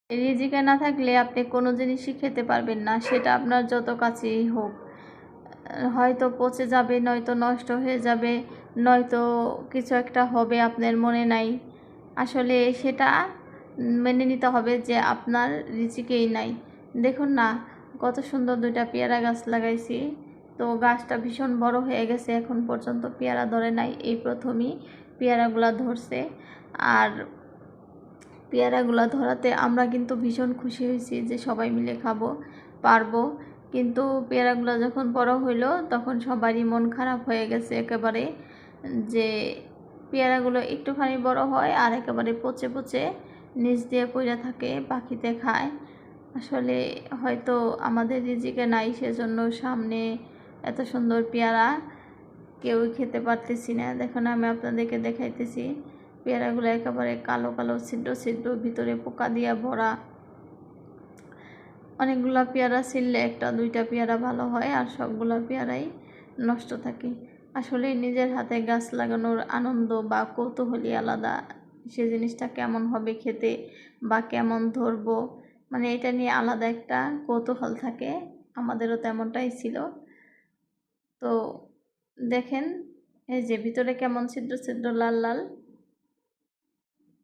রিজিকে না থাকলে আপনি কোনো জিনিসই খেতে পারবেন না, সেটা আপনার যত কাছেই হোক। হয়তো পচে যাবে, নয়তো নষ্ট হয়ে যাবে, নয়তো কিছু একটা হবে আপনার মনে নাই। আসলে সেটা মেনে নিতে হবে যে আপনার রিজিকেই নাই। দেখুন না, কত সুন্দর 2টা পেয়ারা গাছ লাগাইছি, তো গাছটা ভীষণ বড় হয়ে গেছে, এখন পর্যন্ত পেয়ারা ধরে নাই, এই প্রথমই পেয়ারাগুলা ধরছে। আর পেয়ারাগুলো ধরাতে আমরা কিন্তু ভীষণ খুশি হয়েছি যে সবাই মিলে খাবো পারবো। কিন্তু পেয়ারাগুলো যখন বড় হইলো তখন সবারই মন খারাপ হয়ে গেছে একেবারে, যে পেয়ারাগুলো একটুখানি বড় হয় আর একেবারে পচে পচে নিচ দিয়ে পড়ে থাকে, পাখিতে খায়। আসলে হয়তো আমাদের রিজিকে নাই, সেজন্য সামনে এত সুন্দর পেয়ারা কেউই খেতে পারতেছি না। দেখুন, আমি আপনাদেরকে দেখাইতেছি, পেয়ারাগুলো একেবারে কালো কালো ছিদ্র ছিদ্র, ভিতরে পোকা দিয়া ভরা। অনেকগুলা পেয়ারা ছিললে 1-2টা পেয়ারা ভালো হয়, আর সবগুলা পেয়ারাই নষ্ট থাকে। আসলে নিজের হাতে গাছ লাগানোর আনন্দ বা কৌতূহলই আলাদা। সে জিনিসটা কেমন হবে খেতে বা কেমন ধরবো, মানে এটা নিয়ে আলাদা একটা কৌতূহল থাকে। আমাদেরও তেমনটাই ছিল। তো দেখেন, এই যে ভিতরে কেমন ছিদ্র ছিদ্র লাল লাল।